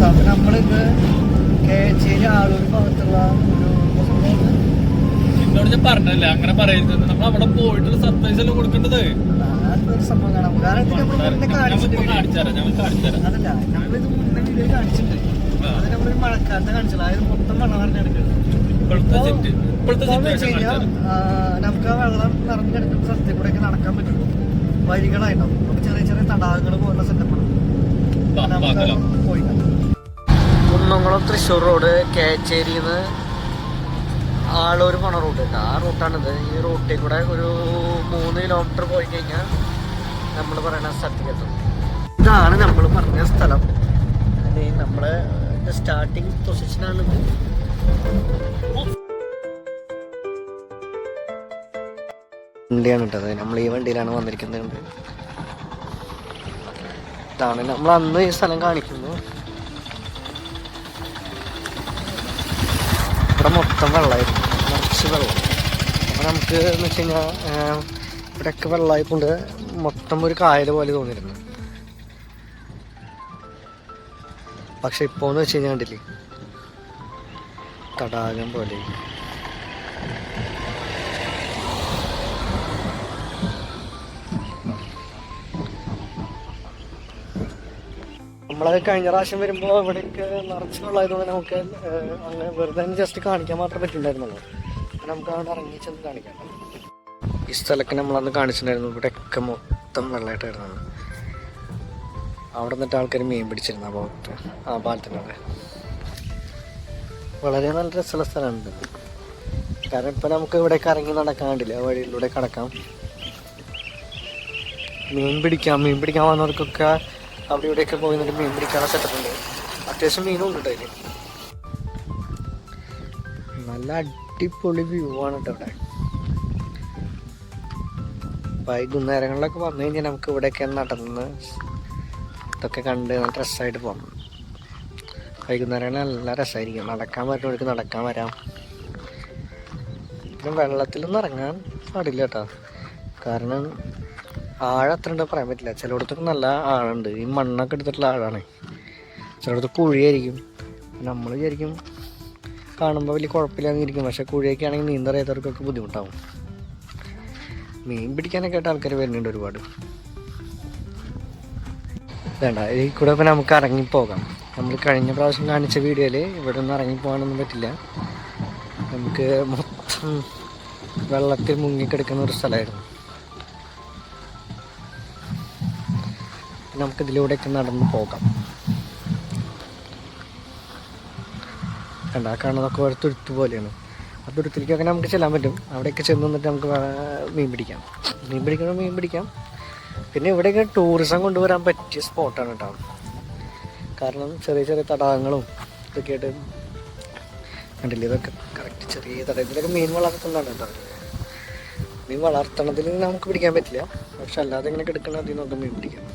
നമ്മളിത് കേച്ചേരി ആളൂർ ഭാഗത്തുള്ള എന്നോട് ഞാൻ പറഞ്ഞല്ലേ അങ്ങനെ പറയുന്നത്. നമ്മൾ അവിടെ പോയിട്ടുള്ള സർപ്രൈസ് എല്ലാം കൊടുക്കേണ്ടത് ഒരു സംഭവം കാണാം. അതല്ല, നമ്മളിത് മുന്നേ വീഡിയോ കാണിച്ചിട്ടുണ്ട്. അത് നമ്മളൊരു മഴക്കാലത്തെ കാണിച്ചത്. അതായത് മൊത്തം വെള്ളം നിറഞ്ഞെടുക്കുന്നത്. നമുക്ക് ആ വെള്ളം നിറഞ്ഞു കിടക്കുന്ന സ്ഥലത്തിൽ കൂടെ ഒക്കെ നടക്കാൻ പറ്റുള്ളൂ. വരികളായിട്ടുണ്ടാവും. നമുക്ക് ചെറിയ ചെറിയ തടാകങ്ങൾ പോലുള്ള സെറ്റപ്പാണ്. കുന്നംകുളം തൃശ്ശൂർ റോഡ് കേച്ചേരിന്ന് ആളൂർ പോണ റൂട്ട് ഉണ്ട്. ആ റൂട്ടാണിത്. ഈ റൂട്ടിൽ കൂടെ ഒരു 3 കിലോമീറ്റർ പോയി കഴിഞ്ഞാൽ നമ്മൾ പറയുന്ന സ്ഥലത്തേക്ക് എത്തും. ഇതാണ് നമ്മൾ പറഞ്ഞ സ്ഥലം. നമ്മള് സ്റ്റാർട്ടിങ് പൊസിഷനാണിത്. വണ്ടിയാണ് കേട്ടത്. നമ്മൾ ഈ വണ്ടിയിലാണ് വന്നിരിക്കുന്നത്. ഇതാണ് നമ്മൾ അന്ന് ഈ സ്ഥലം കാണിക്കുന്നു. ഇവിടെ മൊത്തം വെള്ളമായിരുന്നു, നിറച്ച് വെള്ളം. അപ്പോൾ നമുക്ക് എന്ന് വെച്ച് കഴിഞ്ഞാൽ ഇവിടെയൊക്കെ വെള്ളമായിക്കൊണ്ട് മൊത്തം ഒരു കായൽ പോലെ തോന്നിയിരുന്നു. പക്ഷെ ഇപ്പോൾ എന്ന് വെച്ച് കഴിഞ്ഞാൽ കണ്ടില്ലേ, തടാകം പോലെ. നമ്മളത് കഴിഞ്ഞ പ്രാവശ്യം വരുമ്പോൾ ഇവിടേക്ക് നിറച്ച് വെള്ളമായതുകൊണ്ട് നമുക്ക് അങ്ങനെ വെറുതെ ജസ്റ്റ് കാണിക്കാൻ മാത്രമേ പറ്റുന്നുണ്ടായിരുന്നുള്ളൂ. നമുക്ക് അവിടെ ഇറങ്ങി ചെന്ന് കാണിക്കാം. ഈ സ്ഥലമൊക്കെ നമ്മളന്ന് കാണിച്ചിട്ടുണ്ടായിരുന്നു. ഇവിടെയൊക്കെ മൊത്തം വെള്ളമായിട്ടായിരുന്നു. അവിടെ നിന്നിട്ട് ആൾക്കാർ മീൻ പിടിച്ചിരുന്നു ആ ഭാഗത്ത്, ആ പാലത്തിൻ്റെ അവിടെ. വളരെ നല്ല രസമുള്ള സ്ഥലമുണ്ട്. കാരണം ഇപ്പം നമുക്ക് ഇവിടേക്ക് ഇറങ്ങി നടക്കാൻ കണ്ടില്ല, വഴിയിലൂടെ കടക്കാം, മീൻ പിടിക്കാൻ വന്നവർക്കൊക്കെ അവിടെ ഇവിടെയൊക്കെ പോയി നിന്നിട്ട് മീൻ പിടിക്കാനുള്ള സെറ്റപ്പ് ഉണ്ട്. അത്യാവശ്യം മീനും ഉണ്ട് അതിൽ. നല്ല അടിപൊളി വ്യൂ ആണ് കേട്ടോ ഇവിടെ. വൈകുന്നേരങ്ങളിലൊക്കെ വന്നു കഴിഞ്ഞാൽ നമുക്ക് ഇവിടെയൊക്കെ നടന്ന് ഇതൊക്കെ കണ്ട് നല്ല രസമായിട്ട് പോകാം. വൈകുന്നേരങ്ങളിൽ നല്ല രസമായിരിക്കും. നടക്കാൻ പറ്റുന്നവർക്ക് നടക്കാൻ വരാം. പിന്നെ വെള്ളത്തിലൊന്നും ഇറങ്ങാൻ പാടില്ല കേട്ടോ. കാരണം ആഴം അത്ര ഉണ്ട് പറയാൻ പറ്റില്ല. ചിലയിടത്തൊക്കെ നല്ല ആഴമുണ്ട്. ഈ മണ്ണൊക്കെ എടുത്തിട്ടുള്ള ആഴാണ്. ചിലയിടത്ത് കുഴിയായിരിക്കും. നമ്മൾ വിചാരിക്കും കാണുമ്പോൾ വലിയ കുഴപ്പമില്ലാന്നിരിക്കും. പക്ഷേ കുഴിയൊക്കെ ആണെങ്കിൽ നീന്തറിയാത്തവർക്കൊക്കെ ബുദ്ധിമുട്ടാവും. മീൻ പിടിക്കാനൊക്കെ ആയിട്ട് ആൾക്കാർ വരുന്നുണ്ട് ഒരുപാട്. വേണ്ട ഈ കൂടെ ഇപ്പം നമുക്ക് ഇറങ്ങിപ്പോകാം. നമ്മൾ കഴിഞ്ഞ പ്രാവശ്യം കാണിച്ച വീഡിയോയിൽ ഇവിടെ നിന്ന് ഇറങ്ങിപ്പോകാനൊന്നും പറ്റില്ല. നമുക്ക് മൊത്തം വെള്ളത്തിൽ മുങ്ങിക്കിടക്കുന്ന ഒരു സ്ഥലമായിരുന്നു. നമുക്കിതിലൂടെയൊക്കെ നടന്ന് പോകാം. കണ്ട കാണുന്നതൊക്കെ ഒരു തുരുത്ത് പോലെയാണ്. ആ തുരുത്തിലേക്കൊക്കെ നമുക്ക് ചെല്ലാൻ പറ്റും. അവിടെയൊക്കെ ചെന്ന് നിന്നിട്ട് നമുക്ക് മീൻ പിടിക്കാം. പിന്നെ ഇവിടെയൊക്കെ ടൂറിസം കൊണ്ടുവരാൻ പറ്റിയ സ്പോട്ടാണ് കേട്ടോ. കാരണം ചെറിയ ചെറിയ തടാകങ്ങളും ഇതൊക്കെ ആയിട്ട് കണ്ടില്ലേ, ഇതൊക്കെ കറക്റ്റ് ചെറിയ തടാകത്തിലൊക്കെ മീൻ വളർത്തുന്നതാണ് കേട്ടോ. മീൻ വളർത്തണത്തിൽ നമുക്ക് പിടിക്കാൻ പറ്റില്ല. പക്ഷെ അല്ലാതെ ഇങ്ങനെ കിടക്കണ അതിൽ നിന്നൊക്കെ മീൻ പിടിക്കാം.